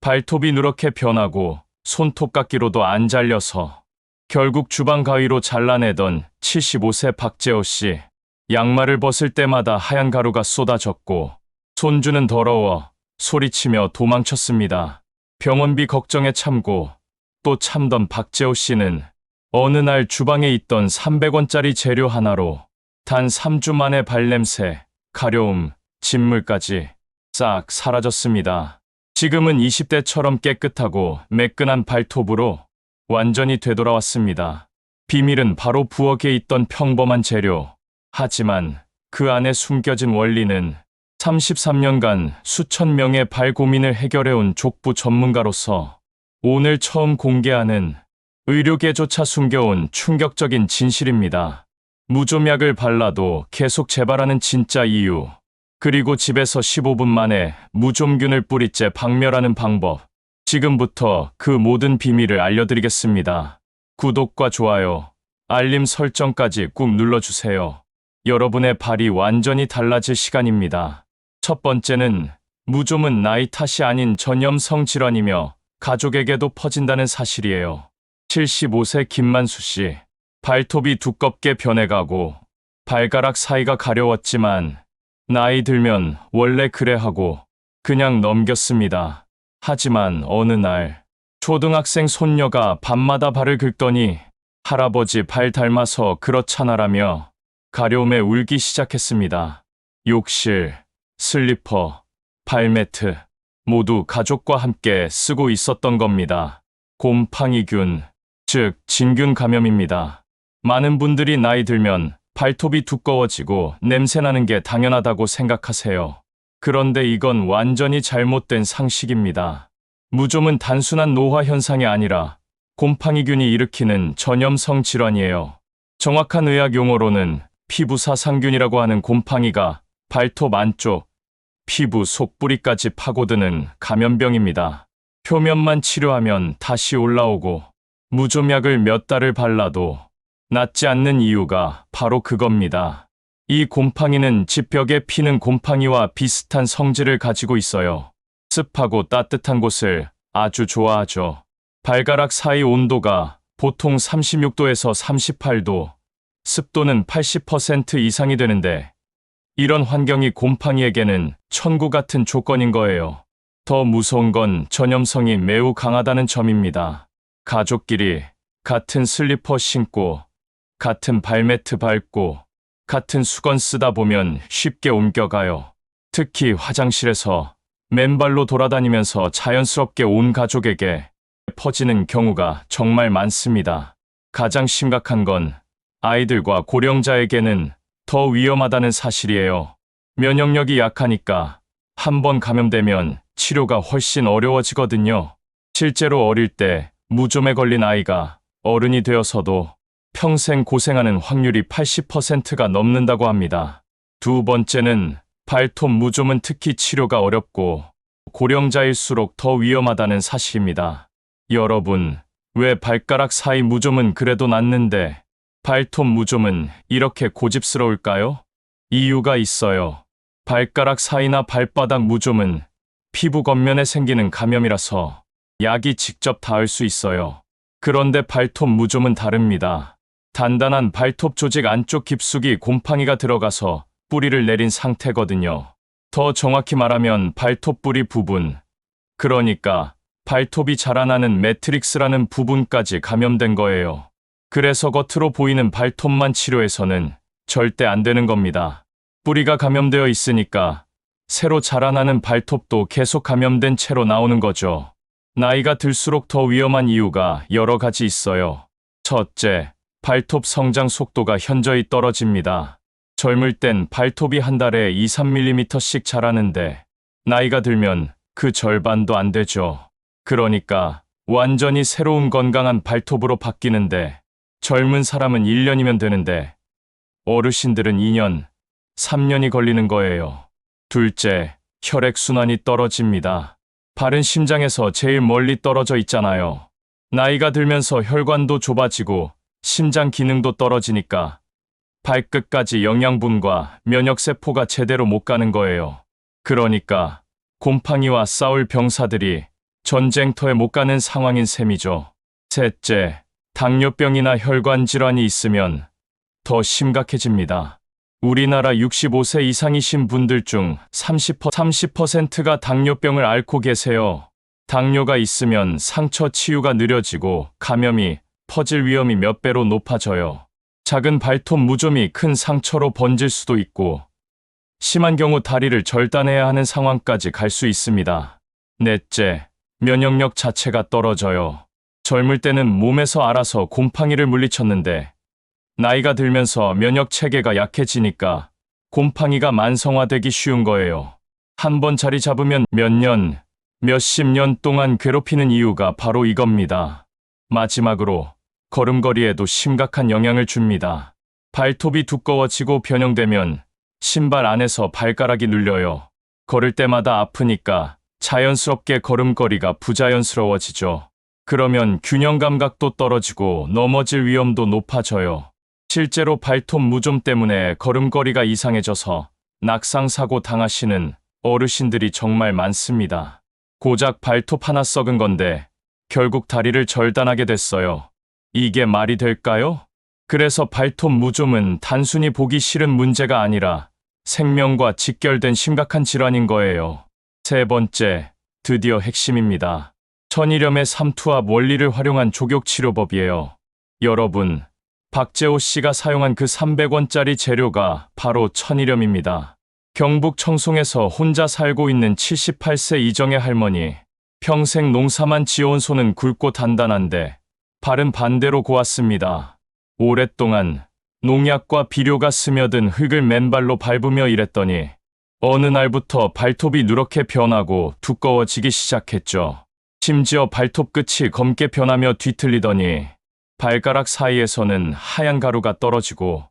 발톱이 누렇게 변하고 손톱깎이로도 안 잘려서 결국 주방 가위로 잘라내던 75세 박재호 씨. 양말을 벗을 때마다 하얀 가루가 쏟아졌고 손주는 더러워 소리치며 도망쳤습니다. 병원비 걱정에 참고 또 참던 박재호 씨는 어느 날 주방에 있던 300원짜리 재료 하나로 단 3주 만에 발냄새, 가려움, 진물까지 싹 사라졌습니다. 지금은 20대처럼 깨끗하고 매끈한 발톱으로 완전히 되돌아왔습니다. 비밀은 바로 부엌에 있던 평범한 재료. 하지만 그 안에 숨겨진 원리는 33년간 수천 명의 발 고민을 해결해온 족부 전문가로서 오늘 처음 공개하는 의료계조차 숨겨온 충격적인 진실입니다. 무좀약을 발라도 계속 재발하는 진짜 이유, 그리고 집에서 15분 만에 무좀균을 뿌리째 박멸하는 방법. 지금부터 그 모든 비밀을 알려드리겠습니다. 구독과 좋아요, 알림 설정까지 꾹 눌러주세요. 여러분의 발이 완전히 달라질 시간입니다. 첫 번째는 무좀은 나이 탓이 아닌 전염성 질환이며 가족에게도 퍼진다는 사실이에요. 75세 김만수 씨. 발톱이 두껍게 변해가고 발가락 사이가 가려웠지만 나이 들면 원래 그래 하고 그냥 넘겼습니다. 하지만 어느 날 초등학생 손녀가 밤마다 발을 긁더니 할아버지 발 닮아서 그렇잖아라며 가려움에 울기 시작했습니다. 욕실, 슬리퍼, 발매트 모두 가족과 함께 쓰고 있었던 겁니다. 곰팡이균, 즉 진균 감염입니다. 많은 분들이 나이 들면 발톱이 두꺼워지고 냄새나는 게 당연하다고 생각하세요. 그런데 이건 완전히 잘못된 상식입니다. 무좀은 단순한 노화 현상이 아니라 곰팡이균이 일으키는 전염성 질환이에요. 정확한 의학 용어로는 피부사 상균이라고 하는 곰팡이가 발톱 안쪽, 피부 속뿌리까지 파고드는 감염병입니다. 표면만 치료하면 다시 올라오고 무좀약을 몇 달을 발라도 낫지 않는 이유가 바로 그겁니다. 이 곰팡이는 집벽에 피는 곰팡이와 비슷한 성질을 가지고 있어요. 습하고 따뜻한 곳을 아주 좋아하죠. 발가락 사이 온도가 보통 36도에서 38도, 습도는 80% 이상이 되는데 이런 환경이 곰팡이에게는 천국 같은 조건인 거예요. 더 무서운 건 전염성이 매우 강하다는 점입니다. 가족끼리 같은 슬리퍼 신고, 같은 발매트 밟고, 같은 수건 쓰다 보면 쉽게 옮겨가요. 특히 화장실에서 맨발로 돌아다니면서 자연스럽게 온 가족에게 퍼지는 경우가 정말 많습니다. 가장 심각한 건 아이들과 고령자에게는 더 위험하다는 사실이에요. 면역력이 약하니까 한번 감염되면 치료가 훨씬 어려워지거든요. 실제로 어릴 때 무좀에 걸린 아이가 어른이 되어서도 평생 고생하는 확률이 80%가 넘는다고 합니다. 두 번째는 발톱 무좀은 특히 치료가 어렵고 고령자일수록 더 위험하다는 사실입니다. 여러분, 왜 발가락 사이 무좀은 그래도 낫는데 발톱 무좀은 이렇게 고집스러울까요? 이유가 있어요. 발가락 사이나 발바닥 무좀은 피부 겉면에 생기는 감염이라서 약이 직접 닿을 수 있어요. 그런데 발톱 무좀은 다릅니다. 단단한 발톱 조직 안쪽 깊숙이 곰팡이가 들어가서 뿌리를 내린 상태거든요. 더 정확히 말하면 발톱 뿌리 부분, 그러니까 발톱이 자라나는 매트릭스라는 부분까지 감염된 거예요. 그래서 겉으로 보이는 발톱만 치료해서는 절대 안 되는 겁니다. 뿌리가 감염되어 있으니까 새로 자라나는 발톱도 계속 감염된 채로 나오는 거죠. 나이가 들수록 더 위험한 이유가 여러 가지 있어요. 첫째, 발톱 성장 속도가 현저히 떨어집니다. 젊을 땐 발톱이 한 달에 2-3mm씩 자라는데 나이가 들면 그 절반도 안 되죠. 그러니까 완전히 새로운 건강한 발톱으로 바뀌는데 젊은 사람은 1년이면 되는데 어르신들은 2년, 3년이 걸리는 거예요. 둘째, 혈액순환이 떨어집니다. 발은 심장에서 제일 멀리 떨어져 있잖아요. 나이가 들면서 혈관도 좁아지고 심장 기능도 떨어지니까 발끝까지 영양분과 면역세포가 제대로 못 가는 거예요. 그러니까 곰팡이와 싸울 병사들이 전쟁터에 못 가는 상황인 셈이죠. 셋째, 당뇨병이나 혈관 질환이 있으면 더 심각해집니다. 우리나라 65세 이상이신 분들 중 30%가 당뇨병을 앓고 계세요. 당뇨가 있으면 상처 치유가 느려지고 감염이 퍼질 위험이 몇 배로 높아져요. 작은 발톱 무좀이 큰 상처로 번질 수도 있고 심한 경우 다리를 절단해야 하는 상황까지 갈 수 있습니다. 넷째, 면역력 자체가 떨어져요. 젊을 때는 몸에서 알아서 곰팡이를 물리쳤는데 나이가 들면서 면역 체계가 약해지니까 곰팡이가 만성화되기 쉬운 거예요. 한번 자리 잡으면 몇 년, 몇십 년 동안 괴롭히는 이유가 바로 이겁니다. 마지막으로 걸음걸이에도 심각한 영향을 줍니다. 발톱이 두꺼워지고 변형되면 신발 안에서 발가락이 눌려요. 걸을 때마다 아프니까 자연스럽게 걸음걸이가 부자연스러워지죠. 그러면 균형 감각도 떨어지고 넘어질 위험도 높아져요. 실제로 발톱 무좀 때문에 걸음걸이가 이상해져서 낙상사고 당하시는 어르신들이 정말 많습니다. 고작 발톱 하나 썩은 건데 결국 다리를 절단하게 됐어요. 이게 말이 될까요? 그래서 발톱 무좀은 단순히 보기 싫은 문제가 아니라 생명과 직결된 심각한 질환인 거예요. 세 번째, 드디어 핵심입니다. 천일염의 삼투압 원리를 활용한 족욕치료법이에요. 여러분, 박재호 씨가 사용한 그 300원짜리 재료가 바로 천일염입니다. 경북 청송에서 혼자 살고 있는 78세 이정의 할머니. 평생 농사만 지어온 손은 굵고 단단한데 발은 반대로 고왔습니다. 오랫동안 농약과 비료가 스며든 흙을 맨발로 밟으며 일했더니 어느 날부터 발톱이 누렇게 변하고 두꺼워지기 시작했죠. 심지어 발톱 끝이 검게 변하며 뒤틀리더니 발가락 사이에서는 하얀 가루가 떨어지고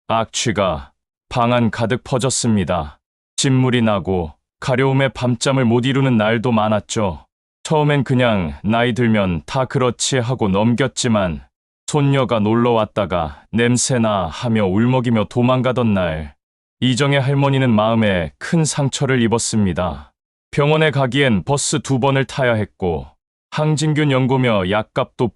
악취가 방 안 가득 퍼졌습니다. 진물이 나고 가려움에 밤잠을 못 이루는 날도 많았죠. 처음엔 그냥 나이 들면 다 그렇지 하고 넘겼지만 손녀가 놀러 왔다가 냄새나 하며 울먹이며 도망가던 날 이정의 할머니는 마음에 큰 상처를 입었습니다. 병원에 가기엔 버스 2번을 타야 했고 항진균 연고며 약값도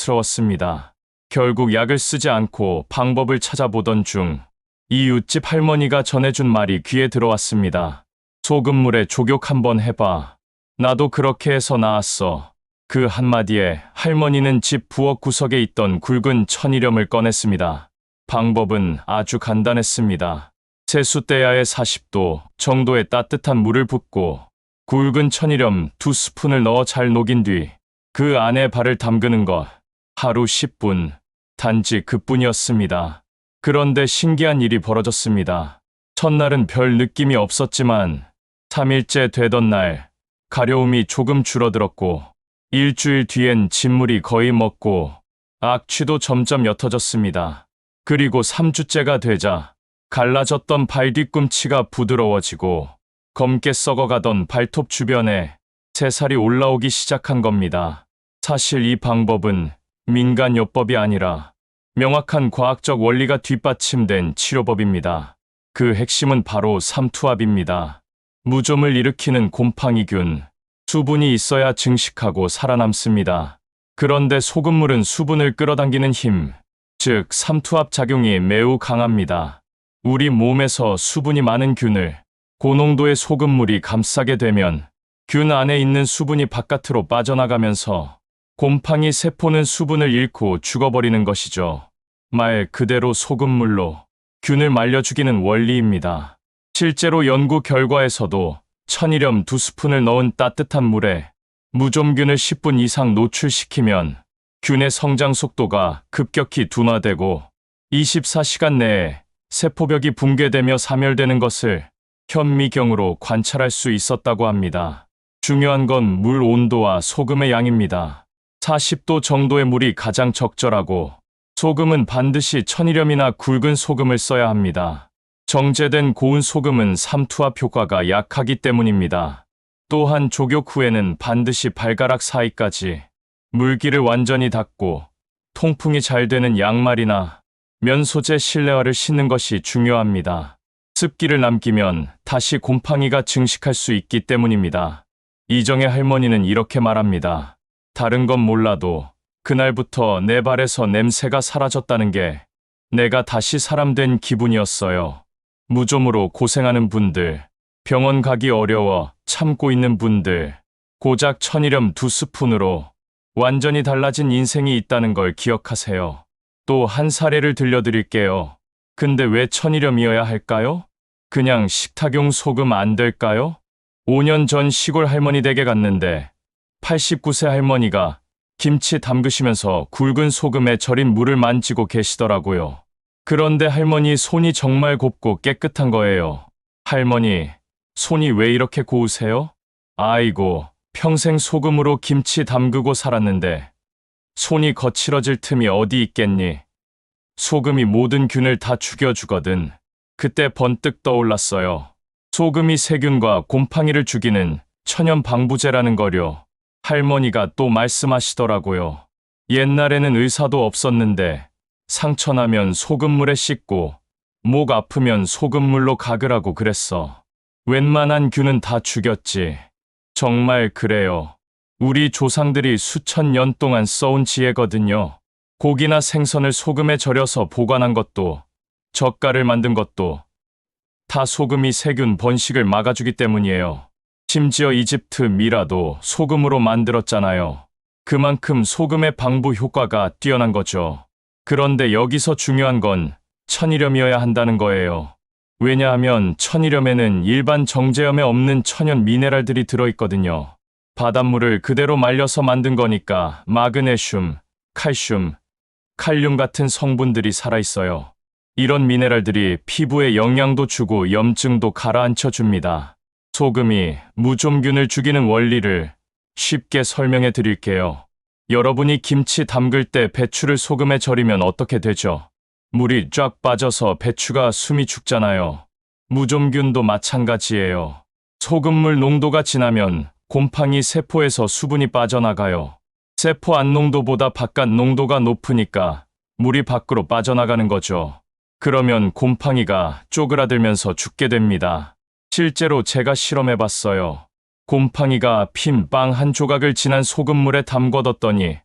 부담스러웠습니다. 결국 약을 쓰지 않고 방법을 찾아보던 중 이웃집 할머니가 전해준 말이 귀에 들어왔습니다. 소금물에 족욕 한번 해봐. 나도 그렇게 해서 나았어. 그 한마디에 할머니는 집 부엌 구석에 있던 굵은 천일염을 꺼냈습니다. 방법은 아주 간단했습니다. 세숫대야에 40도 정도의 따뜻한 물을 붓고 굵은 천일염 2스푼을 넣어 잘 녹인 뒤 그 안에 발을 담그는 것. 하루 10분. 단지 그뿐이었습니다. 그런데 신기한 일이 벌어졌습니다. 첫날은 별 느낌이 없었지만 3일째 되던 날 가려움이 조금 줄어들었고 일주일 뒤엔 진물이 거의 먹고 악취도 점점 옅어졌습니다. 그리고 3주째가 되자 갈라졌던 발 뒤꿈치가 부드러워지고 검게 썩어가던 발톱 주변에 새살이 올라오기 시작한 겁니다. 사실 이 방법은 민간요법이 아니라 명확한 과학적 원리가 뒷받침된 치료법입니다. 그 핵심은 바로 삼투압입니다. 무좀을 일으키는 곰팡이균, 수분이 있어야 증식하고 살아남습니다. 그런데 소금물은 수분을 끌어당기는 힘, 즉 삼투압 작용이 매우 강합니다. 우리 몸에서 수분이 많은 균을 고농도의 소금물이 감싸게 되면 균 안에 있는 수분이 바깥으로 빠져나가면서 곰팡이 세포는 수분을 잃고 죽어버리는 것이죠. 말 그대로 소금물로 균을 말려 죽이는 원리입니다. 실제로 연구 결과에서도 천일염 2스푼을 넣은 따뜻한 물에 무좀균을 10분 이상 노출시키면 균의 성장 속도가 급격히 둔화되고 24시간 내에 세포벽이 붕괴되며 사멸되는 것을 현미경으로 관찰할 수 있었다고 합니다. 중요한 건 물 온도와 소금의 양입니다. 40도 정도의 물이 가장 적절하고 소금은 반드시 천일염이나 굵은 소금을 써야 합니다. 정제된 고운 소금은 삼투압 효과가 약하기 때문입니다. 또한 족욕 후에는 반드시 발가락 사이까지 물기를 완전히 닦고 통풍이 잘 되는 양말이나 면 소재 실내화를 신는 것이 중요합니다. 습기를 남기면 다시 곰팡이가 증식할 수 있기 때문입니다. 이정의 할머니는 이렇게 말합니다. 다른 건 몰라도 그날부터 내 발에서 냄새가 사라졌다는 게 내가 다시 사람 된 기분이었어요. 무좀으로 고생하는 분들, 병원 가기 어려워 참고 있는 분들, 고작 천일염 2스푼으로 완전히 달라진 인생이 있다는 걸 기억하세요. 또 한 사례를 들려드릴게요. 근데 왜 천일염이어야 할까요? 그냥 식탁용 소금 안 될까요? 5년 전 시골 할머니 댁에 갔는데 89세 할머니가 김치 담그시면서 굵은 소금에 절인 물을 만지고 계시더라고요. 그런데 할머니 손이 정말 곱고 깨끗한 거예요. 할머니, 손이 왜 이렇게 고우세요? 아이고, 평생 소금으로 김치 담그고 살았는데 손이 거칠어질 틈이 어디 있겠니? 소금이 모든 균을 다 죽여주거든. 그때 번뜩 떠올랐어요. 소금이 세균과 곰팡이를 죽이는 천연 방부제라는 거요. 할머니가 또 말씀하시더라고요. 옛날에는 의사도 없었는데 상처나면 소금물에 씻고 목 아프면 소금물로 가글하고 그랬어. 웬만한 균은 다 죽였지. 정말 그래요. 우리 조상들이 수천 년 동안 써온 지혜거든요. 고기나 생선을 소금에 절여서 보관한 것도, 젓갈을 만든 것도 다 소금이 세균 번식을 막아주기 때문이에요. 심지어 이집트 미라도 소금으로 만들었잖아요. 그만큼 소금의 방부 효과가 뛰어난 거죠. 그런데 여기서 중요한 건 천일염이어야 한다는 거예요. 왜냐하면 천일염에는 일반 정제염에 없는 천연 미네랄들이 들어있거든요. 바닷물을 그대로 말려서 만든 거니까 마그네슘, 칼슘, 칼륨 같은 성분들이 살아있어요. 이런 미네랄들이 피부에 영양도 주고 염증도 가라앉혀 줍니다. 소금이 무좀균을 죽이는 원리를 쉽게 설명해 드릴게요. 여러분이 김치 담글 때 배추를 소금에 절이면 어떻게 되죠? 물이 쫙 빠져서 배추가 숨이 죽잖아요. 무좀균도 마찬가지예요. 소금물 농도가 진하면 곰팡이 세포에서 수분이 빠져나가요. 세포 안 농도보다 바깥 농도가 높으니까 물이 밖으로 빠져나가는 거죠. 그러면 곰팡이가 쪼그라들면서 죽게 됩니다. 실제로 제가 실험해봤어요. 곰팡이가 핀 빵 한 조각을 진한 소금물에 담궈뒀더니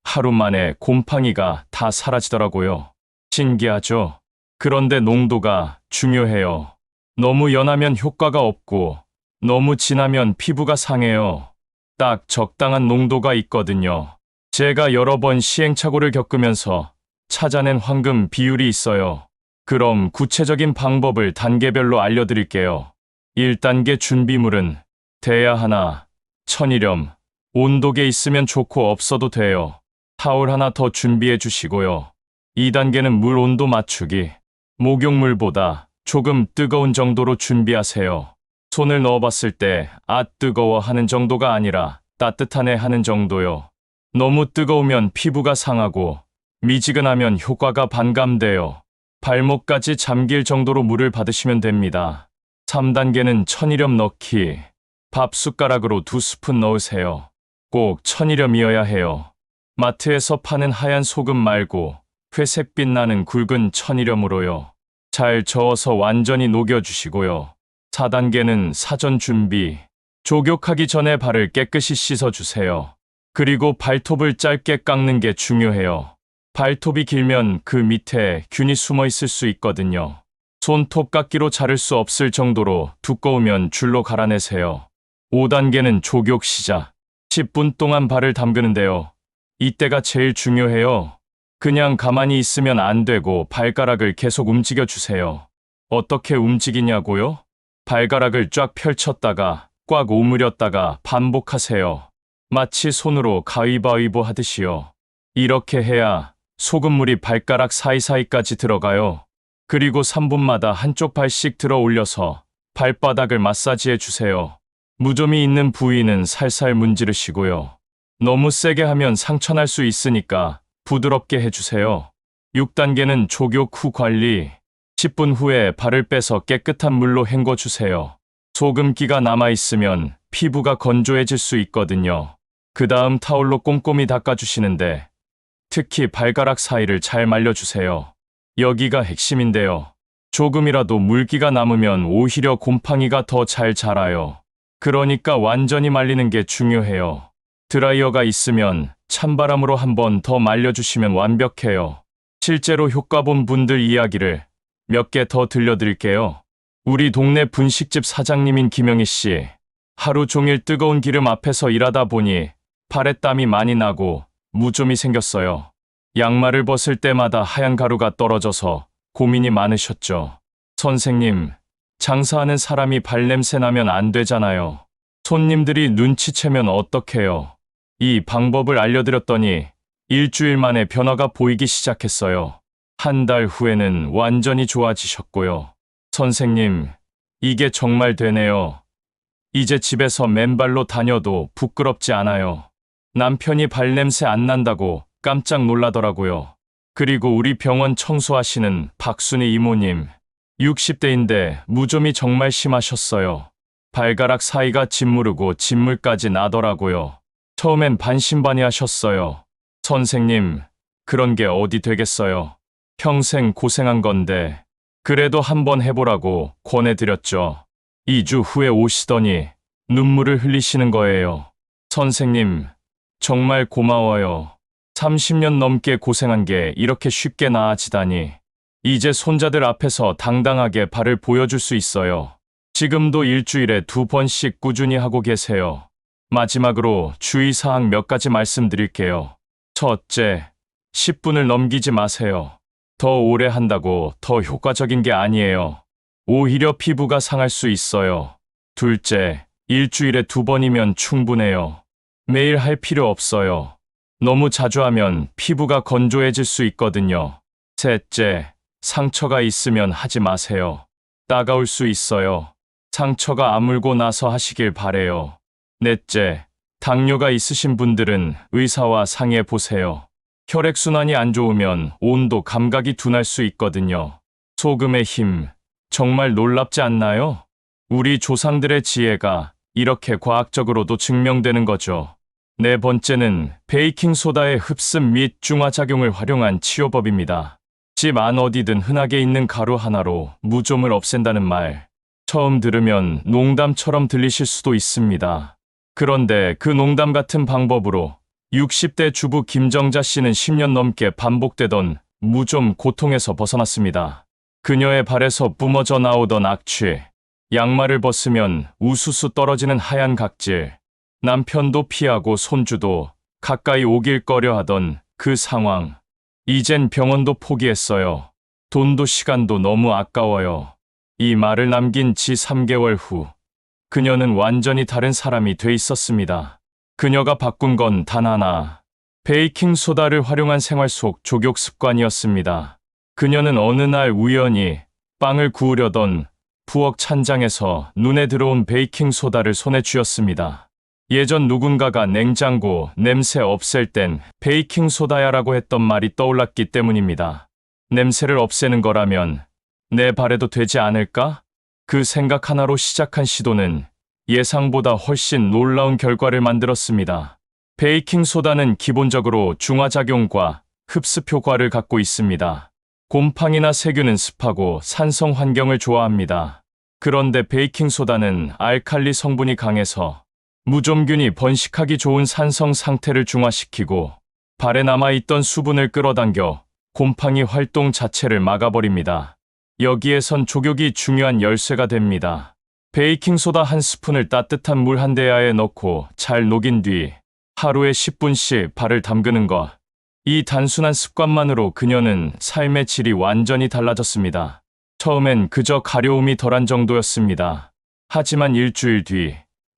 하루 만에 곰팡이가 다 사라지더라고요. 신기하죠? 그런데 농도가 중요해요. 너무 연하면 효과가 없고 너무 진하면 피부가 상해요. 딱 적당한 농도가 있거든요. 제가 여러 번 시행착오를 겪으면서 찾아낸 황금 비율이 있어요. 그럼 구체적인 방법을 단계별로 알려드릴게요. 1단계 준비물은 대야 하나, 천일염, 온도계 있으면 좋고 없어도 돼요. 타올 하나 더 준비해 주시고요. 2단계는 물 온도 맞추기. 목욕물보다 조금 뜨거운 정도로 준비하세요. 손을 넣어봤을 때 뜨거워 하는 정도가 아니라 따뜻하네 하는 정도요. 너무 뜨거우면 피부가 상하고 미지근하면 효과가 반감돼요. 발목까지 잠길 정도로 물을 받으시면 됩니다. 3단계는 천일염 넣기. 밥 숟가락으로 2스푼 넣으세요. 꼭 천일염이어야 해요. 마트에서 파는 하얀 소금 말고 회색빛 나는 굵은 천일염으로요. 잘 저어서 완전히 녹여주시고요. 4단계는 사전 준비. 족욕하기 전에 발을 깨끗이 씻어주세요. 그리고 발톱을 짧게 깎는 게 중요해요. 발톱이 길면 그 밑에 균이 숨어 있을 수 있거든요. 손톱깎이로 자를 수 없을 정도로 두꺼우면 줄로 갈아내세요. 5단계는 족욕 시작. 10분 동안 발을 담그는데요. 이때가 제일 중요해요. 그냥 가만히 있으면 안 되고 발가락을 계속 움직여 주세요. 어떻게 움직이냐고요? 발가락을 쫙 펼쳤다가 꽉 오므렸다가 반복하세요. 마치 손으로 가위바위보 하듯이요. 이렇게 해야 소금물이 발가락 사이사이까지 들어가요. 그리고 3분마다 한쪽 발씩 들어 올려서 발바닥을 마사지해 주세요. 무좀이 있는 부위는 살살 문지르시고요. 너무 세게 하면 상처날 수 있으니까 부드럽게 해주세요. 6단계는 족욕 후 관리. 10분 후에 발을 빼서 깨끗한 물로 헹궈주세요. 소금기가 남아있으면 피부가 건조해질 수 있거든요. 그 다음 타올로 꼼꼼히 닦아주시는데 특히 발가락 사이를 잘 말려주세요. 여기가 핵심인데요. 조금이라도 물기가 남으면 오히려 곰팡이가 더 잘 자라요. 그러니까 완전히 말리는 게 중요해요. 드라이어가 있으면 찬바람으로 한 번 더 말려주시면 완벽해요. 실제로 효과 본 분들 이야기를 몇 개 더 들려드릴게요. 우리 동네 분식집 사장님인 김영희 씨. 하루 종일 뜨거운 기름 앞에서 일하다 보니 팔에 땀이 많이 나고 무좀이 생겼어요. 양말을 벗을 때마다 하얀 가루가 떨어져서 고민이 많으셨죠. 선생님, 장사하는 사람이 발냄새 나면 안 되잖아요. 손님들이 눈치채면 어떡해요. 이 방법을 알려드렸더니 일주일 만에 변화가 보이기 시작했어요. 한 달 후에는 완전히 좋아지셨고요. 선생님, 이게 정말 되네요. 이제 집에서 맨발로 다녀도 부끄럽지 않아요. 남편이 발냄새 안 난다고 깜짝 놀라더라고요. 그리고 우리 병원 청소하시는 박순희 이모님, 60대인데 무좀이 정말 심하셨어요. 발가락 사이가 짓무르고 진물까지 나더라고요. 처음엔 반신반의하셨어요. 선생님, 그런 게 어디 되겠어요. 평생 고생한 건데 그래도 한번 해보라고 권해드렸죠. 2주 후에 오시더니 눈물을 흘리시는 거예요. 선생님, 정말 고마워요. 30년 넘게 고생한 게 이렇게 쉽게 나아지다니. 이제 손자들 앞에서 당당하게 발을 보여줄 수 있어요. 지금도 일주일에 2번씩 꾸준히 하고 계세요. 마지막으로 주의사항 몇 가지 말씀드릴게요. 첫째, 10분을 넘기지 마세요. 더 오래 한다고 더 효과적인 게 아니에요. 오히려 피부가 상할 수 있어요. 둘째, 일주일에 2번이면 충분해요. 매일 할 필요 없어요. 너무 자주 하면 피부가 건조해질 수 있거든요. 셋째, 상처가 있으면 하지 마세요. 따가울 수 있어요. 상처가 아물고 나서 하시길 바래요. 넷째, 당뇨가 있으신 분들은 의사와 상의해 보세요. 혈액순환이 안 좋으면 온도 감각이 둔할 수 있거든요. 소금의 힘, 정말 놀랍지 않나요? 우리 조상들의 지혜가 이렇게 과학적으로도 증명되는 거죠. 네 번째는 베이킹소다의 흡습 및 중화작용을 활용한 치료법입니다. 집 안 어디든 흔하게 있는 가루 하나로 무좀을 없앤다는 말. 처음 들으면 농담처럼 들리실 수도 있습니다. 그런데 그 농담 같은 방법으로 60대 주부 김정자 씨는 10년 넘게 반복되던 무좀 고통에서 벗어났습니다. 그녀의 발에서 뿜어져 나오던 악취, 양말을 벗으면 우수수 떨어지는 하얀 각질, 남편도 피하고 손주도 가까이 오길 꺼려 하던 그 상황. 이젠 병원도 포기했어요. 돈도 시간도 너무 아까워요. 이 말을 남긴 지 3개월 후, 그녀는 완전히 다른 사람이 돼 있었습니다. 그녀가 바꾼 건 단 하나, 베이킹소다를 활용한 생활 속 족욕 습관이었습니다. 그녀는 어느 날 우연히 빵을 구우려던 부엌 찬장에서 눈에 들어온 베이킹소다를 손에 쥐었습니다. 예전 누군가가 냉장고 냄새 없앨 땐 베이킹소다야라고 했던 말이 떠올랐기 때문입니다. 냄새를 없애는 거라면 내 발에도 되지 않을까? 그 생각 하나로 시작한 시도는 예상보다 훨씬 놀라운 결과를 만들었습니다. 베이킹소다는 기본적으로 중화작용과 흡습 효과를 갖고 있습니다. 곰팡이나 세균은 습하고 산성 환경을 좋아합니다. 그런데 베이킹소다는 알칼리 성분이 강해서 무좀균이 번식하기 좋은 산성 상태를 중화시키고 발에 남아있던 수분을 끌어당겨 곰팡이 활동 자체를 막아버립니다. 여기에선 족욕이 중요한 열쇠가 됩니다. 베이킹소다 한 스푼을 따뜻한 물 한 대야에 넣고 잘 녹인 뒤 하루에 10분씩 발을 담그는 것. 이 단순한 습관만으로 그녀는 삶의 질이 완전히 달라졌습니다. 처음엔 그저 가려움이 덜한 정도였습니다. 하지만 일주일 뒤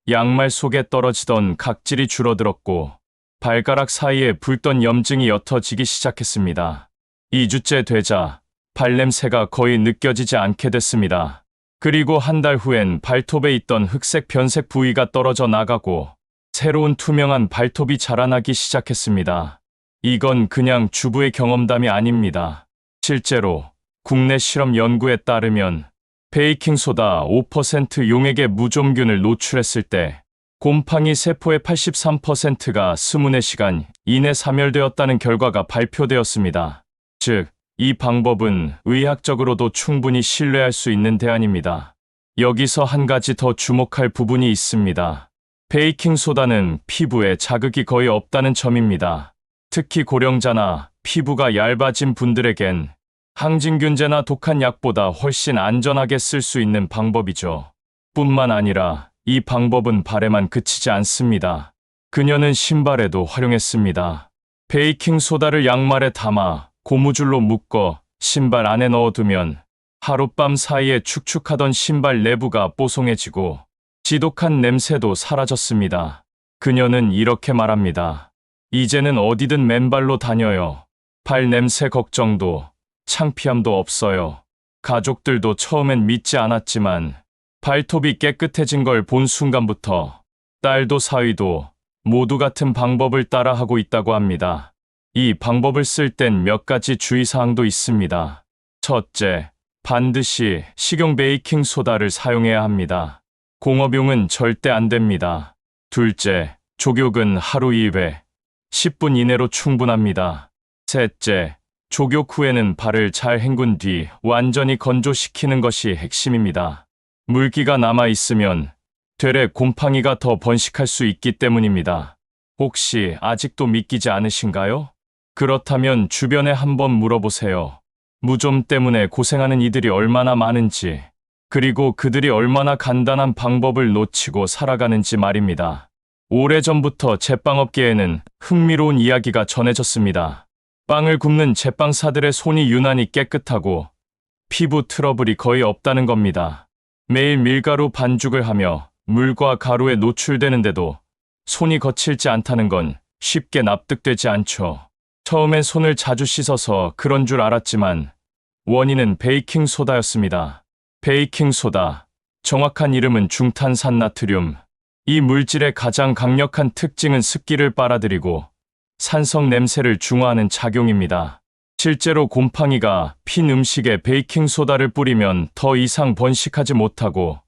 양말 속에 떨어지던 각질이 줄어들었고 발가락 사이에 붉던 염증이 옅어지기 시작했습니다. 2주째 되자 발냄새가 거의 느껴지지 않게 됐습니다. 그리고 한 달 후엔 발톱에 있던 흑색 변색 부위가 떨어져 나가고 새로운 투명한 발톱이 자라나기 시작했습니다. 이건 그냥 주부의 경험담이 아닙니다. 실제로 국내 실험 연구에 따르면 베이킹소다 5% 용액의 무좀균을 노출했을 때 곰팡이 세포의 83%가 24시간 이내 사멸되었다는 결과가 발표되었습니다. 즉, 이 방법은 의학적으로도 충분히 신뢰할 수 있는 대안입니다. 여기서 한 가지 더 주목할 부분이 있습니다. 베이킹소다는 피부에 자극이 거의 없다는 점입니다. 특히 고령자나 피부가 얇아진 분들에겐 항진균제나 독한 약보다 훨씬 안전하게 쓸 수 있는 방법이죠. 뿐만 아니라 이 방법은 발에만 그치지 않습니다. 그녀는 신발에도 활용했습니다. 베이킹소다를 양말에 담아 고무줄로 묶어 신발 안에 넣어두면 하룻밤 사이에 축축하던 신발 내부가 뽀송해지고 지독한 냄새도 사라졌습니다. 그녀는 이렇게 말합니다. 이제는 어디든 맨발로 다녀요. 발 냄새 걱정도 창피함도 없어요. 가족들도 처음엔 믿지 않았지만 발톱이 깨끗해진 걸 본 순간부터 딸도 사위도 모두 같은 방법을 따라하고 있다고 합니다. 이 방법을 쓸 땐 몇 가지 주의사항도 있습니다. 첫째, 반드시 식용 베이킹소다를 사용해야 합니다. 공업용은 절대 안 됩니다. 둘째, 족욕은 하루 2회, 10분 이내로 충분합니다. 셋째, 족욕 후에는 발을 잘 헹군 뒤 완전히 건조시키는 것이 핵심입니다. 물기가 남아있으면 되레 곰팡이가 더 번식할 수 있기 때문입니다. 혹시 아직도 믿기지 않으신가요? 그렇다면 주변에 한번 물어보세요. 무좀 때문에 고생하는 이들이 얼마나 많은지, 그리고 그들이 얼마나 간단한 방법을 놓치고 살아가는지 말입니다. 오래전부터 제빵업계에는 흥미로운 이야기가 전해졌습니다. 빵을 굽는 제빵사들의 손이 유난히 깨끗하고 피부 트러블이 거의 없다는 겁니다. 매일 밀가루 반죽을 하며 물과 가루에 노출되는데도 손이 거칠지 않다는 건 쉽게 납득되지 않죠. 처음엔 손을 자주 씻어서 그런 줄 알았지만 원인은 베이킹소다였습니다. 베이킹소다, 정확한 이름은 중탄산나트륨. 이 물질의 가장 강력한 특징은 습기를 빨아들이고 산성 냄새를 중화하는 작용입니다. 실제로 곰팡이가 핀 음식에 베이킹소다를 뿌리면 더 이상 번식하지 못하고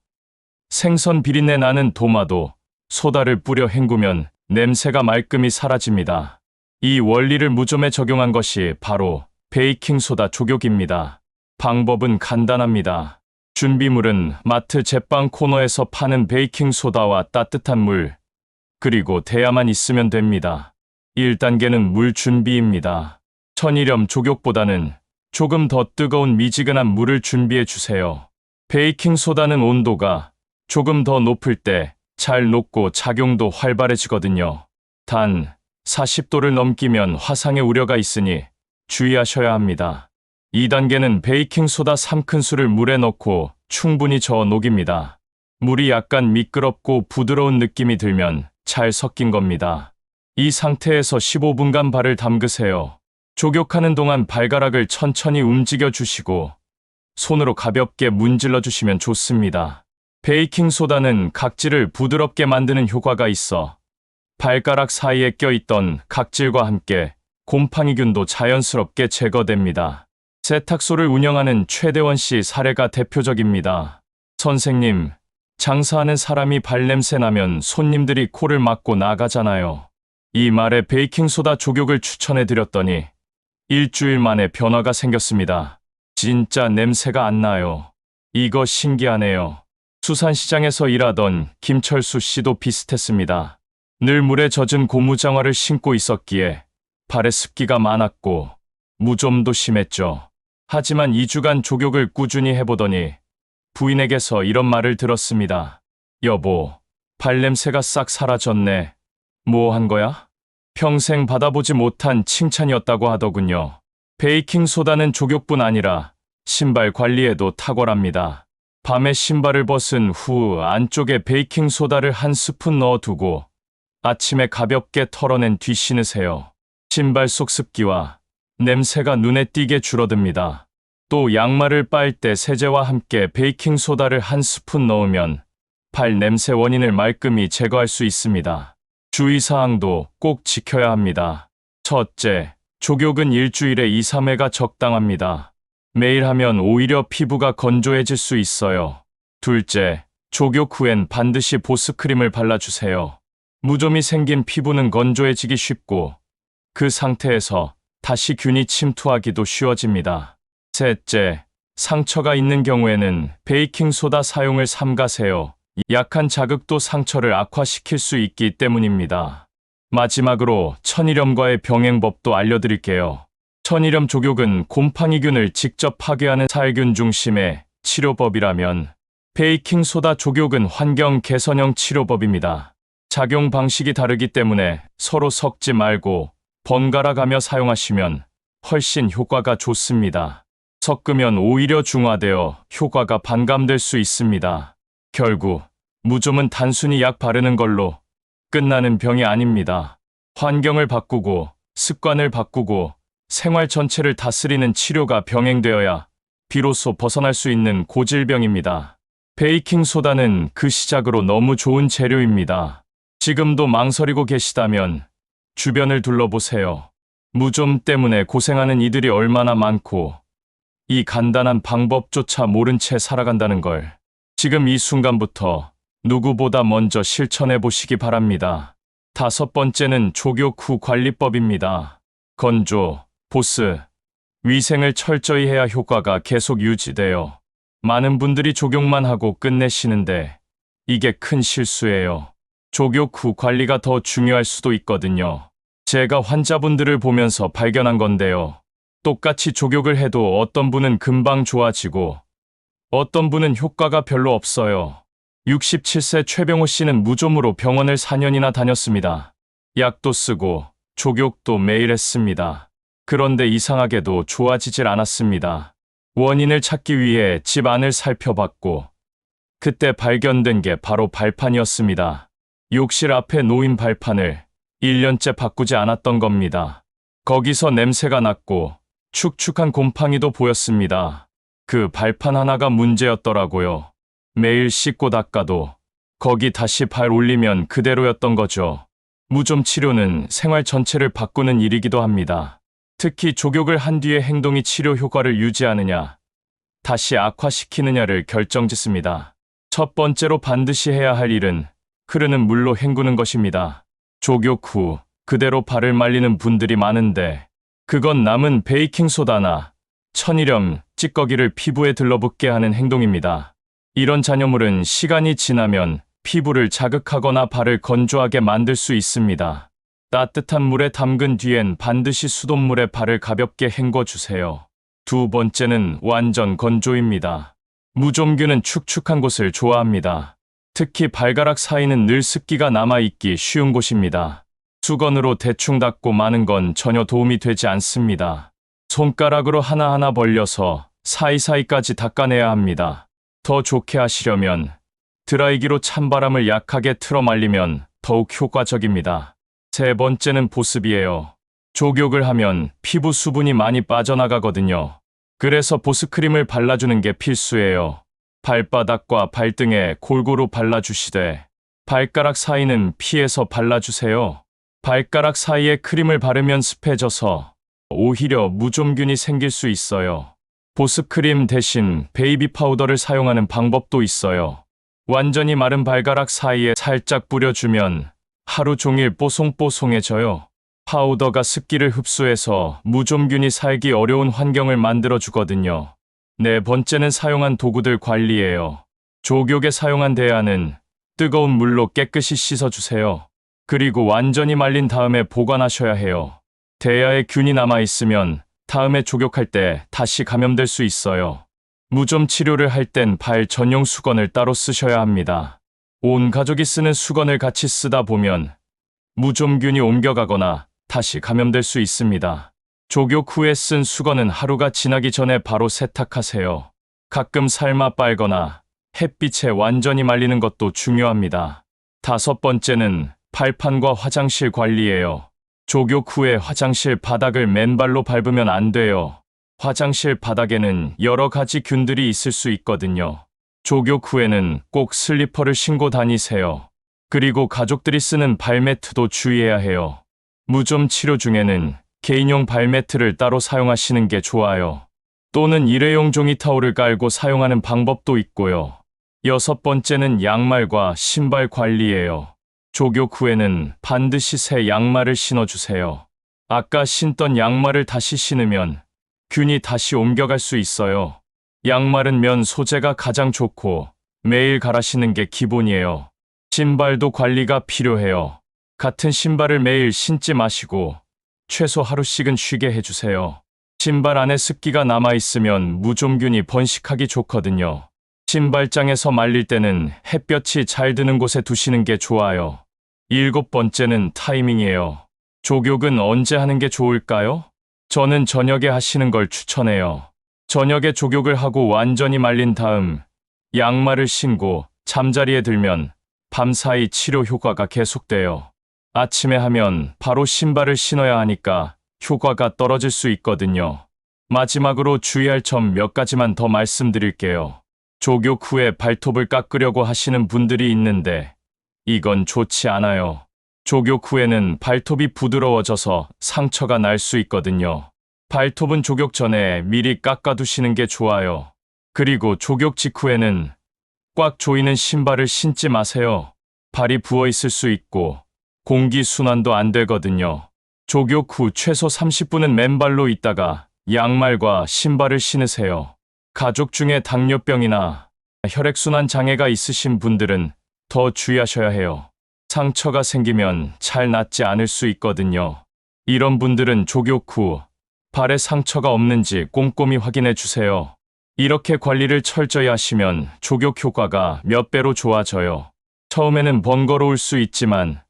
생선 비린내 나는 도마도 소다를 뿌려 헹구면 냄새가 말끔히 사라집니다. 이 원리를 무좀에 적용한 것이 바로 베이킹소다 족욕입니다. 방법은 간단합니다. 준비물은 마트 제빵 코너에서 파는 베이킹소다와 따뜻한 물, 그리고 대야만 있으면 됩니다. 1단계는 물 준비입니다. 천일염 족욕보다는 조금 더 뜨거운 미지근한 물을 준비해 주세요. 베이킹소다는 온도가 조금 더 높을 때 잘 녹고 작용도 활발해지거든요. 단, 40도를 넘기면 화상의 우려가 있으니 주의하셔야 합니다. 2단계는 베이킹소다 3큰술을 물에 넣고 충분히 저어 녹입니다. 물이 약간 미끄럽고 부드러운 느낌이 들면 잘 섞인 겁니다. 이 상태에서 15분간 발을 담그세요. 족욕하는 동안 발가락을 천천히 움직여 주시고 손으로 가볍게 문질러 주시면 좋습니다. 베이킹소다는 각질을 부드럽게 만드는 효과가 있어 발가락 사이에 껴있던 각질과 함께 곰팡이균도 자연스럽게 제거됩니다. 세탁소를 운영하는 최대원 씨 사례가 대표적입니다. 선생님, 장사하는 사람이 발냄새 나면 손님들이 코를 막고 나가잖아요. 이 말에 베이킹소다 족욕을 추천해 드렸더니 일주일 만에 변화가 생겼습니다. 진짜 냄새가 안 나요. 이거 신기하네요. 수산시장에서 일하던 김철수 씨도 비슷했습니다. 늘 물에 젖은 고무장화를 신고 있었기에 발에 습기가 많았고 무좀도 심했죠. 하지만 2주간 족욕을 꾸준히 해보더니 부인에게서 이런 말을 들었습니다. 여보, 발냄새가 싹 사라졌네. 뭐 한 거야? 평생 받아보지 못한 칭찬이었다고 하더군요. 베이킹소다는 족욕뿐 아니라 신발 관리에도 탁월합니다. 밤에 신발을 벗은 후 안쪽에 베이킹소다를 한 스푼 넣어두고 아침에 가볍게 털어낸 뒤 신으세요. 신발 속 습기와 냄새가 눈에 띄게 줄어듭니다. 또 양말을 빨 때 세제와 함께 베이킹소다를 한 스푼 넣으면 발 냄새 원인을 말끔히 제거할 수 있습니다. 주의사항도 꼭 지켜야 합니다. 첫째, 족욕은 일주일에 2, 3회가 적당합니다. 매일 하면 오히려 피부가 건조해질 수 있어요. 둘째, 족욕 후엔 반드시 보습크림을 발라주세요. 무좀이 생긴 피부는 건조해지기 쉽고 그 상태에서 다시 균이 침투하기도 쉬워집니다. 셋째, 상처가 있는 경우에는 베이킹소다 사용을 삼가세요. 약한 자극도 상처를 악화시킬 수 있기 때문입니다. 마지막으로 천일염과의 병행법도 알려드릴게요. 천일염 족욕은 곰팡이균을 직접 파괴하는 살균 중심의 치료법이라면 베이킹소다 족욕은 환경 개선형 치료법입니다. 작용 방식이 다르기 때문에 서로 섞지 말고 번갈아 가며 사용하시면 훨씬 효과가 좋습니다. 섞으면 오히려 중화되어 효과가 반감될 수 있습니다. 결국 무좀은 단순히 약 바르는 걸로 끝나는 병이 아닙니다. 환경을 바꾸고 습관을 바꾸고 생활 전체를 다스리는 치료가 병행되어야 비로소 벗어날 수 있는 고질병입니다. 베이킹소다는 그 시작으로 너무 좋은 재료입니다. 지금도 망설이고 계시다면 주변을 둘러보세요. 무좀 때문에 고생하는 이들이 얼마나 많고 이 간단한 방법조차 모른 채 살아간다는 걸 지금 이 순간부터 누구보다 먼저 실천해 보시기 바랍니다. 5번째는 족욕 후 관리법입니다. 건조, 보습, 위생을 철저히 해야 효과가 계속 유지돼요. 많은 분들이 족욕만 하고 끝내시는데 이게 큰 실수예요. 족욕 후 관리가 더 중요할 수도 있거든요. 제가 환자분들을 보면서 발견한 건데요. 똑같이 족욕을 해도 어떤 분은 금방 좋아지고 어떤 분은 효과가 별로 없어요. 67세 최병호 씨는 무좀으로 병원을 4년이나 다녔습니다. 약도 쓰고 족욕도 매일 했습니다. 그런데 이상하게도 좋아지질 않았습니다. 원인을 찾기 위해 집 안을 살펴봤고 그때 발견된 게 바로 발판이었습니다. 욕실 앞에 놓인 발판을 1년째 바꾸지 않았던 겁니다. 거기서 냄새가 났고 축축한 곰팡이도 보였습니다. 그 발판 하나가 문제였더라고요. 매일 씻고 닦아도 거기 다시 발 올리면 그대로였던 거죠. 무좀 치료는 생활 전체를 바꾸는 일이기도 합니다. 특히 족욕을 한 뒤의 행동이 치료 효과를 유지하느냐, 다시 악화시키느냐를 결정짓습니다. 첫 번째로 반드시 해야 할 일은 흐르는 물로 헹구는 것입니다. 족욕 후 그대로 발을 말리는 분들이 많은데 그건 남은 베이킹소다나 천일염, 찌꺼기를 피부에 들러붙게 하는 행동입니다. 이런 잔여물은 시간이 지나면 피부를 자극하거나 발을 건조하게 만들 수 있습니다. 따뜻한 물에 담근 뒤엔 반드시 수돗물에 발을 가볍게 헹궈주세요. 2번째는 완전 건조입니다. 무좀균은 축축한 곳을 좋아합니다. 특히 발가락 사이는 늘 습기가 남아있기 쉬운 곳입니다. 수건으로 대충 닦고 마는 건 전혀 도움이 되지 않습니다. 손가락으로 하나하나 벌려서 사이사이까지 닦아내야 합니다. 더 좋게 하시려면 드라이기로 찬바람을 약하게 틀어 말리면 더욱 효과적입니다. 3번째는 보습이에요. 족욕을 하면 피부 수분이 많이 빠져나가거든요. 그래서 보습크림을 발라주는 게 필수예요. 발바닥과 발등에 골고루 발라주시되 발가락 사이는 피해서 발라주세요. 발가락 사이에 크림을 바르면 습해져서 오히려 무좀균이 생길 수 있어요. 보습크림 대신 베이비 파우더를 사용하는 방법도 있어요. 완전히 마른 발가락 사이에 살짝 뿌려주면 하루 종일 뽀송뽀송해져요. 파우더가 습기를 흡수해서 무좀균이 살기 어려운 환경을 만들어주거든요. 4번째는 사용한 도구들 관리예요. 족욕에 사용한 대야는 뜨거운 물로 깨끗이 씻어주세요. 그리고 완전히 말린 다음에 보관하셔야 해요. 대야에 균이 남아있으면 다음에 족욕할 때 다시 감염될 수 있어요. 무좀 치료를 할 땐 발 전용 수건을 따로 쓰셔야 합니다. 온 가족이 쓰는 수건을 같이 쓰다 보면 무좀균이 옮겨가거나 다시 감염될 수 있습니다. 족욕 후에 쓴 수건은 하루가 지나기 전에 바로 세탁하세요. 가끔 삶아 빨거나 햇빛에 완전히 말리는 것도 중요합니다. 5번째는 발판과 화장실 관리예요. 족욕 후에 화장실 바닥을 맨발로 밟으면 안 돼요. 화장실 바닥에는 여러 가지 균들이 있을 수 있거든요. 족욕 후에는 꼭 슬리퍼를 신고 다니세요. 그리고 가족들이 쓰는 발매트도 주의해야 해요. 무좀 치료 중에는 개인용 발매트를 따로 사용하시는 게 좋아요. 또는 일회용 종이 타올을 깔고 사용하는 방법도 있고요. 6번째는 양말과 신발 관리예요. 족욕 후에는 반드시 새 양말을 신어주세요. 아까 신던 양말을 다시 신으면 균이 다시 옮겨갈 수 있어요. 양말은 면 소재가 가장 좋고 매일 갈아 신는 게 기본이에요. 신발도 관리가 필요해요. 같은 신발을 매일 신지 마시고 최소 하루씩은 쉬게 해주세요. 신발 안에 습기가 남아있으면 무좀균이 번식하기 좋거든요. 신발장에서 말릴 때는 햇볕이 잘 드는 곳에 두시는 게 좋아요. 7번째는 타이밍이에요. 족욕은 언제 하는 게 좋을까요? 저는 저녁에 하시는 걸 추천해요. 저녁에 족욕을 하고 완전히 말린 다음 양말을 신고 잠자리에 들면 밤사이 치료 효과가 계속돼요. 아침에 하면 바로 신발을 신어야 하니까 효과가 떨어질 수 있거든요. 마지막으로 주의할 점 몇 가지만 더 말씀드릴게요. 족욕 후에 발톱을 깎으려고 하시는 분들이 있는데 이건 좋지 않아요. 족욕 후에는 발톱이 부드러워져서 상처가 날 수 있거든요. 발톱은 족욕 전에 미리 깎아두시는 게 좋아요. 그리고 족욕 직후에는 꽉 조이는 신발을 신지 마세요. 발이 부어 있을 수 있고 공기 순환도 안 되거든요. 족욕 후 최소 30분은 맨발로 있다가 양말과 신발을 신으세요. 가족 중에 당뇨병이나 혈액순환 장애가 있으신 분들은 더 주의하셔야 해요. 상처가 생기면 잘 낫지 않을 수 있거든요. 이런 분들은 족욕 후 발에 상처가 없는지 꼼꼼히 확인해 주세요. 이렇게 관리를 철저히 하시면 족욕 효과가 몇 배로 좋아져요. 처음에는 번거로울 수 있지만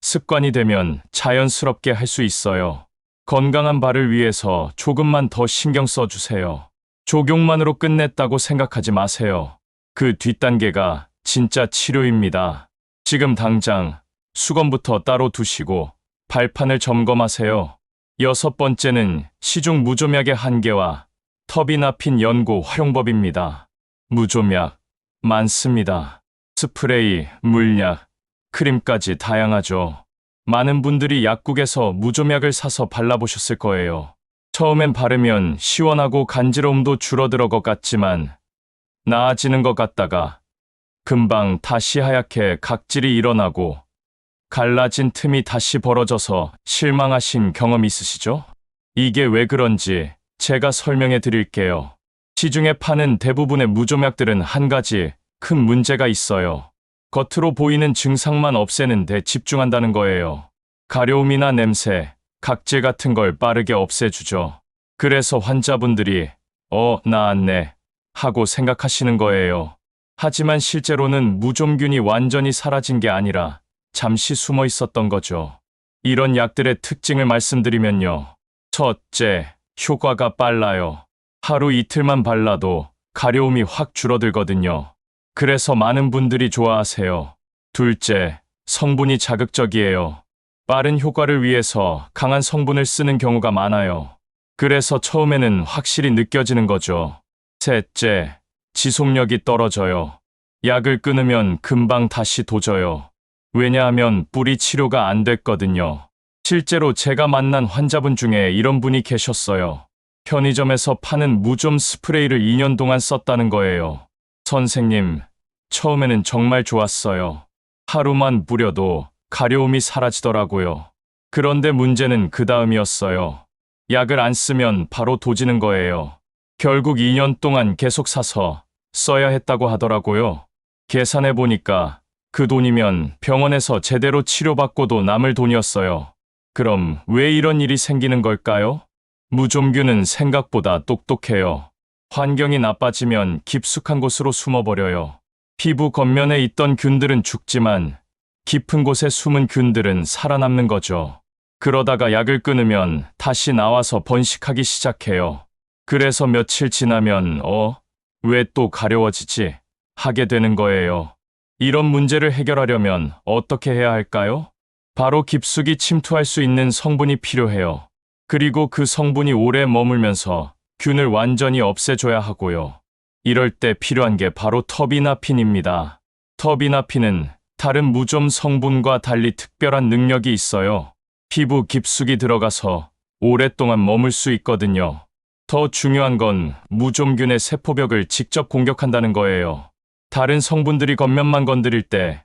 습관이 되면 자연스럽게 할 수 있어요. 건강한 발을 위해서 조금만 더 신경 써주세요. 족욕만으로 끝냈다고 생각하지 마세요. 그 뒷단계가 진짜 치료입니다. 지금 당장 수건부터 따로 두시고 발판을 점검하세요. 6번째는 시중 무좀약의 한계와 터비나핀 연고 활용법입니다. 무좀약 많습니다. 스프레이, 물약, 크림까지 다양하죠. 많은 분들이 약국에서 무좀약을 사서 발라보셨을 거예요. 처음엔 바르면 시원하고 간지러움도 줄어들 것 같지만 나아지는 것 같다가 금방 다시 하얗게 각질이 일어나고 갈라진 틈이 다시 벌어져서 실망하신 경험 있으시죠? 이게 왜 그런지 제가 설명해 드릴게요. 시중에 파는 대부분의 무좀약들은 한 가지 큰 문제가 있어요. 겉으로 보이는 증상만 없애는 데 집중한다는 거예요. 가려움이나 냄새, 각질 같은 걸 빠르게 없애주죠. 그래서 환자분들이 나았네 하고 생각하시는 거예요. 하지만 실제로는 무좀균이 완전히 사라진 게 아니라 잠시 숨어 있었던 거죠. 이런 약들의 특징을 말씀드리면요. 첫째, 효과가 빨라요. 하루 이틀만 발라도 가려움이 확 줄어들거든요. 그래서 많은 분들이 좋아하세요. 둘째, 성분이 자극적이에요. 빠른 효과를 위해서 강한 성분을 쓰는 경우가 많아요. 그래서 처음에는 확실히 느껴지는 거죠. 셋째, 지속력이 떨어져요. 약을 끊으면 금방 다시 도져요. 왜냐하면 뿌리 치료가 안 됐거든요. 실제로 제가 만난 환자분 중에 이런 분이 계셨어요. 편의점에서 파는 무좀 스프레이를 2년 동안 썼다는 거예요. 선생님, 처음에는 정말 좋았어요. 하루만 뿌려도 가려움이 사라지더라고요. 그런데 문제는 그 다음이었어요. 약을 안 쓰면 바로 도지는 거예요. 결국 2년 동안 계속 사서 써야 했다고 하더라고요. 계산해 보니까 그 돈이면 병원에서 제대로 치료받고도 남을 돈이었어요. 그럼 왜 이런 일이 생기는 걸까요? 무좀균은 생각보다 똑똑해요. 환경이 나빠지면 깊숙한 곳으로 숨어버려요. 피부 겉면에 있던 균들은 죽지만 깊은 곳에 숨은 균들은 살아남는 거죠. 그러다가 약을 끊으면 다시 나와서 번식하기 시작해요. 그래서 며칠 지나면 왜 또 가려워지지? 하게 되는 거예요. 이런 문제를 해결하려면 어떻게 해야 할까요? 바로 깊숙이 침투할 수 있는 성분이 필요해요. 그리고 그 성분이 오래 머물면서 균을 완전히 없애줘야 하고요. 이럴 때 필요한 게 바로 터비나핀입니다. 터비나핀은 다른 무좀 성분과 달리 특별한 능력이 있어요. 피부 깊숙이 들어가서 오랫동안 머물 수 있거든요. 더 중요한 건 무좀균의 세포벽을 직접 공격한다는 거예요. 다른 성분들이 겉면만 건드릴 때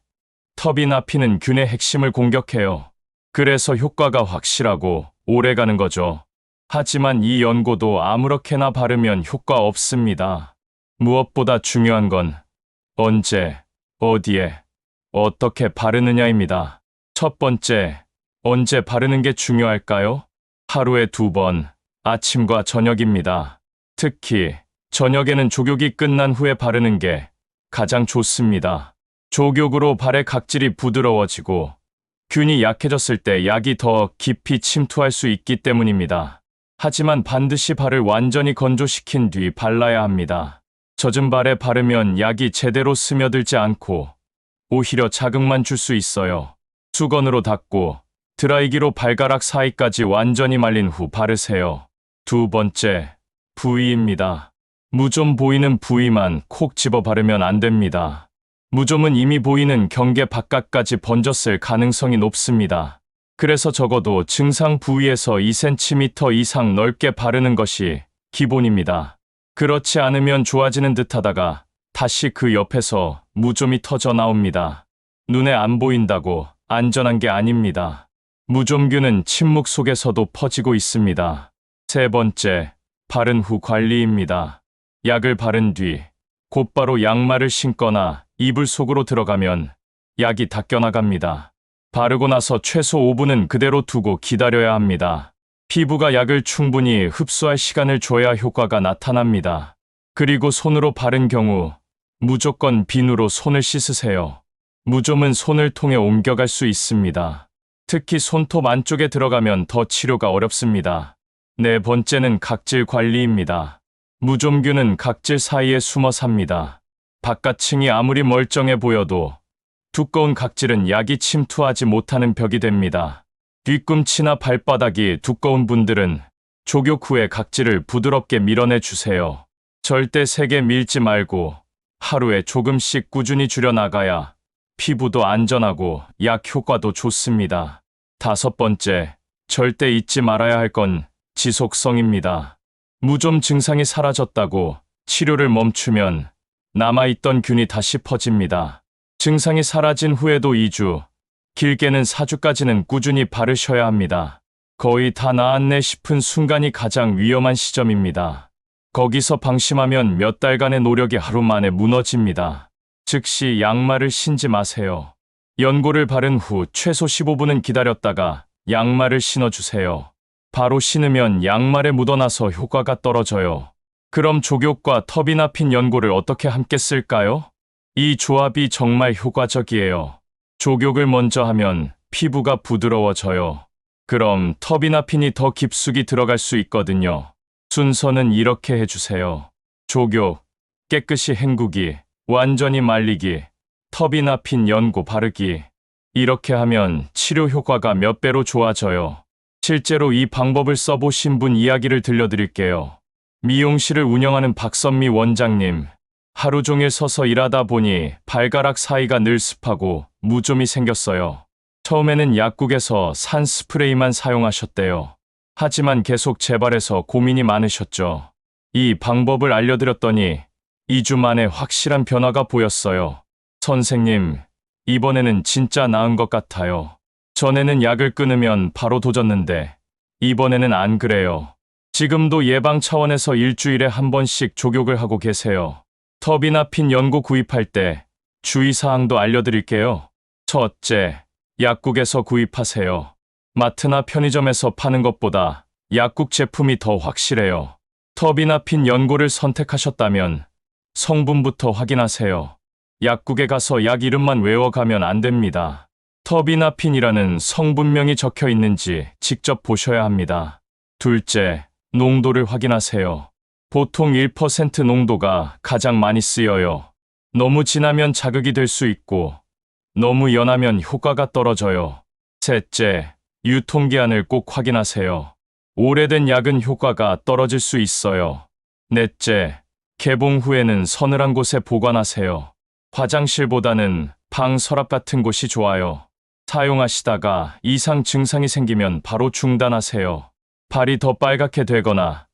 터비나핀은 균의 핵심을 공격해요. 그래서 효과가 확실하고 오래가는 거죠. 하지만 이 연고도 아무렇게나 바르면 효과 없습니다. 무엇보다 중요한 건 언제, 어디에, 어떻게 바르느냐입니다. 첫 번째, 언제 바르는 게 중요할까요? 하루에 2번, 아침과 저녁입니다. 특히 저녁에는 족욕이 끝난 후에 바르는 게 가장 좋습니다. 족욕으로 발의 각질이 부드러워지고 균이 약해졌을 때 약이 더 깊이 침투할 수 있기 때문입니다. 하지만 반드시 발을 완전히 건조시킨 뒤 발라야 합니다. 젖은 발에 바르면 약이 제대로 스며들지 않고 오히려 자극만 줄 수 있어요. 수건으로 닦고 드라이기로 발가락 사이까지 완전히 말린 후 바르세요. 두 번째, 부위입니다. 무좀 보이는 부위만 콕 집어 바르면 안 됩니다. 무좀은 이미 보이는 경계 바깥까지 번졌을 가능성이 높습니다. 그래서 적어도 증상 부위에서 2cm 이상 넓게 바르는 것이 기본입니다. 그렇지 않으면 좋아지는 듯 하다가 다시 그 옆에서 무좀이 터져 나옵니다. 눈에 안 보인다고 안전한 게 아닙니다. 무좀균은 침묵 속에서도 퍼지고 있습니다. 세 번째, 바른 후 관리입니다. 약을 바른 뒤 곧바로 양말을 신거나 이불 속으로 들어가면 약이 닦여나갑니다. 바르고 나서 최소 5분은 그대로 두고 기다려야 합니다. 피부가 약을 충분히 흡수할 시간을 줘야 효과가 나타납니다. 그리고 손으로 바른 경우 무조건 비누로 손을 씻으세요. 무좀은 손을 통해 옮겨갈 수 있습니다. 특히 손톱 안쪽에 들어가면 더 치료가 어렵습니다. 네 번째는 각질 관리입니다. 무좀균은 각질 사이에 숨어 삽니다. 바깥층이 아무리 멀쩡해 보여도 두꺼운 각질은 약이 침투하지 못하는 벽이 됩니다. 뒤꿈치나 발바닥이 두꺼운 분들은 족욕 후에 각질을 부드럽게 밀어내 주세요. 절대 세게 밀지 말고 하루에 조금씩 꾸준히 줄여나가야 피부도 안전하고 약 효과도 좋습니다. 다섯 번째, 절대 잊지 말아야 할 건 지속성입니다. 무좀 증상이 사라졌다고 치료를 멈추면 남아있던 균이 다시 퍼집니다. 증상이 사라진 후에도 2주, 길게는 4주까지는 꾸준히 바르셔야 합니다. 거의 다 나았네 싶은 순간이 가장 위험한 시점입니다. 거기서 방심하면 몇 달간의 노력이 하루 만에 무너집니다. 즉시 양말을 신지 마세요. 연고를 바른 후 최소 15분은 기다렸다가 양말을 신어주세요. 바로 신으면 양말에 묻어나서 효과가 떨어져요. 그럼 족욕과 텁이 나핀 연고를 어떻게 함께 쓸까요? 이 조합이 정말 효과적이에요. 족욕을 먼저 하면 피부가 부드러워져요. 그럼 텁이 나핀이 더 깊숙이 들어갈 수 있거든요. 순서는 이렇게 해주세요. 족욕, 깨끗이 헹구기, 완전히 말리기, 텁이 나핀 연고 바르기. 이렇게 하면 치료 효과가 몇 배로 좋아져요. 실제로 이 방법을 써보신 분 이야기를 들려드릴게요. 미용실을 운영하는 박선미 원장님. 하루 종일 서서 일하다 보니 발가락 사이가 늘 습하고 무좀이 생겼어요. 처음에는 약국에서 산 스프레이만 사용하셨대요. 하지만 계속 재발해서 고민이 많으셨죠. 이 방법을 알려드렸더니 2주 만에 확실한 변화가 보였어요. 선생님, 이번에는 진짜 나은 것 같아요. 전에는 약을 끊으면 바로 도졌는데 이번에는 안 그래요. 지금도 예방 차원에서 일주일에 한 번씩 족욕을 하고 계세요. 텁이 나핀 연고 구입할 때 주의사항도 알려드릴게요. 첫째, 약국에서 구입하세요. 마트나 편의점에서 파는 것보다 약국 제품이 더 확실해요. 텁이 나핀 연고를 선택하셨다면 성분부터 확인하세요. 약국에 가서 약 이름만 외워가면 안 됩니다. 텁이 나핀이라는 성분명이 적혀 있는지 직접 보셔야 합니다. 둘째, 농도를 확인하세요. 보통 1% 농도가 가장 많이 쓰여요. 너무 진하면 자극이 될 수 있고 너무 연하면 효과가 떨어져요. 셋째, 유통기한을 꼭 확인하세요. 오래된 약은 효과가 떨어질 수 있어요. 넷째, 개봉 후에는 서늘한 곳에 보관하세요. 화장실보다는 방 서랍 같은 곳이 좋아요. 사용하시다가 이상 증상이 생기면 바로 중단하세요. 발이 더 빨갛게 되거나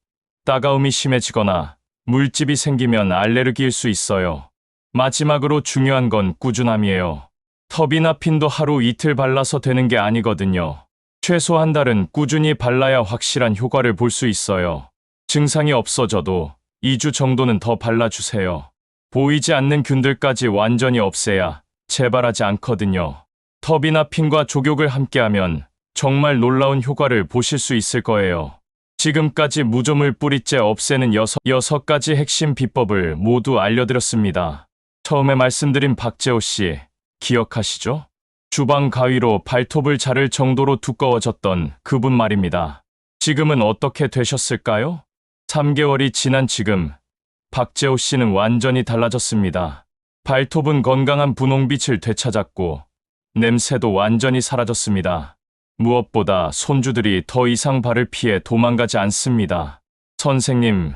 따가움이 심해지거나 물집이 생기면 알레르기일 수 있어요. 마지막으로 중요한 건 꾸준함이에요. 텁이 나핀도 하루 이틀 발라서 되는 게 아니거든요. 최소 한 달은 꾸준히 발라야 확실한 효과를 볼 수 있어요. 증상이 없어져도 2주 정도는 더 발라주세요. 보이지 않는 균들까지 완전히 없애야 재발하지 않거든요. 터비나핀과 족욕을 함께하면 정말 놀라운 효과를 보실 수 있을 거예요. 지금까지 무좀을 뿌리째 없애는 6가지 핵심 비법을 모두 알려드렸습니다. 처음에 말씀드린 박재호 씨, 기억하시죠? 주방 가위로 발톱을 자를 정도로 두꺼워졌던 그분 말입니다. 지금은 어떻게 되셨을까요? 3개월이 지난 지금, 박재호 씨는 완전히 달라졌습니다. 발톱은 건강한 분홍빛을 되찾았고, 냄새도 완전히 사라졌습니다. 무엇보다 손주들이 더 이상 발을 피해 도망가지 않습니다. 선생님,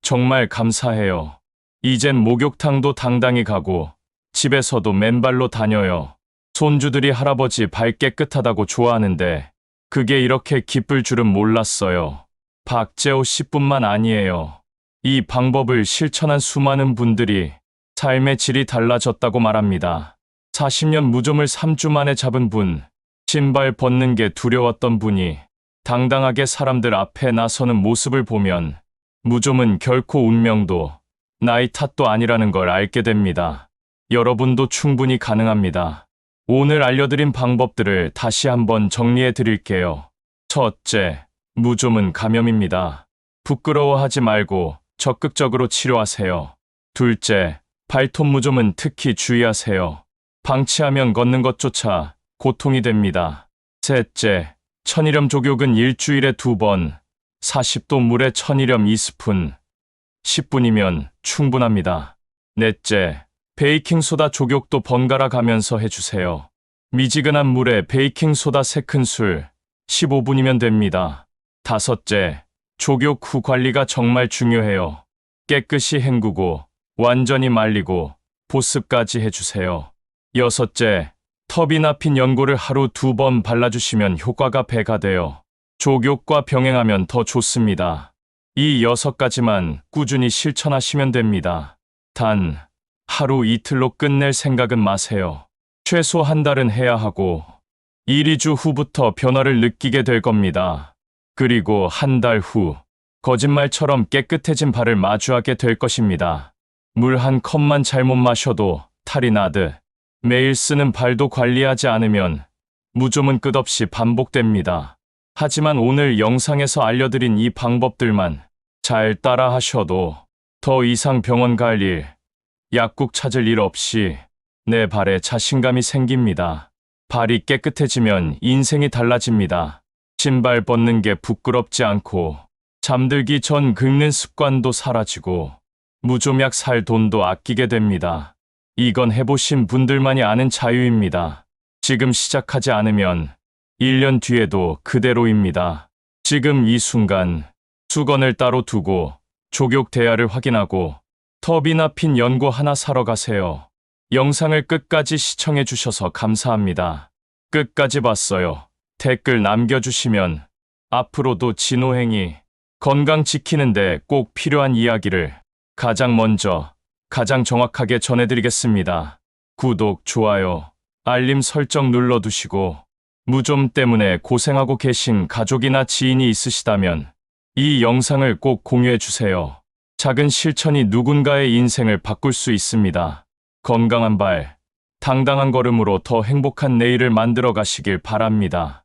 정말 감사해요. 이젠 목욕탕도 당당히 가고 집에서도 맨발로 다녀요. 손주들이 할아버지 발 깨끗하다고 좋아하는데 그게 이렇게 기쁠 줄은 몰랐어요. 박재호 씨뿐만 아니에요. 이 방법을 실천한 수많은 분들이 삶의 질이 달라졌다고 말합니다. 40년 무좀을 3주 만에 잡은 분, 신발 벗는 게 두려웠던 분이 당당하게 사람들 앞에 나서는 모습을 보면 무좀은 결코 운명도 나이 탓도 아니라는 걸 알게 됩니다. 여러분도 충분히 가능합니다. 오늘 알려드린 방법들을 다시 한번 정리해 드릴게요. 첫째, 무좀은 감염입니다. 부끄러워하지 말고 적극적으로 치료하세요. 둘째, 발톱 무좀은 특히 주의하세요. 방치하면 걷는 것조차 고통이 됩니다. 셋째, 천일염 족욕은 일주일에 2번, 40도 물에 천일염 2스푼, 10분이면 충분합니다. 넷째, 베이킹소다 족욕도 번갈아 가면서 해주세요. 미지근한 물에 베이킹소다 3큰술, 15분이면 됩니다. 다섯째, 족욕 후 관리가 정말 중요해요. 깨끗이 헹구고, 완전히 말리고, 보습까지 해주세요. 여섯째, 터비나핀 연고를 하루 2번 발라주시면 효과가 배가 돼요. 족욕과 병행하면 더 좋습니다. 이 6가지만 꾸준히 실천하시면 됩니다. 단, 하루 이틀로 끝낼 생각은 마세요. 최소 한 달은 해야 하고, 1, 2주 후부터 변화를 느끼게 될 겁니다. 그리고 한 달 후, 거짓말처럼 깨끗해진 발을 마주하게 될 것입니다. 물 한 컵만 잘못 마셔도 탈이 나듯, 매일 쓰는 발도 관리하지 않으면 무좀은 끝없이 반복됩니다. 하지만 오늘 영상에서 알려드린 이 방법들만 잘 따라 하셔도 더 이상 병원 갈 일, 약국 찾을 일 없이 내 발에 자신감이 생깁니다. 발이 깨끗해지면 인생이 달라집니다. 신발 벗는 게 부끄럽지 않고 잠들기 전 긁는 습관도 사라지고 무좀약 살 돈도 아끼게 됩니다. 이건 해보신 분들만이 아는 자유입니다. 지금 시작하지 않으면 1년 뒤에도 그대로입니다. 지금 이 순간 수건을 따로 두고 족욕 대야를 확인하고 터비나핀 연고 하나 사러 가세요. 영상을 끝까지 시청해 주셔서 감사합니다. 끝까지 봤어요. 댓글 남겨주시면 앞으로도 진호행이 건강 지키는데 꼭 필요한 이야기를 가장 먼저 가장 정확하게 전해드리겠습니다. 구독, 좋아요, 알림 설정 눌러두시고 무좀 때문에 고생하고 계신 가족이나 지인이 있으시다면 이 영상을 꼭 공유해주세요. 작은 실천이 누군가의 인생을 바꿀 수 있습니다. 건강한 발, 당당한 걸음으로 더 행복한 내일을 만들어 가시길 바랍니다.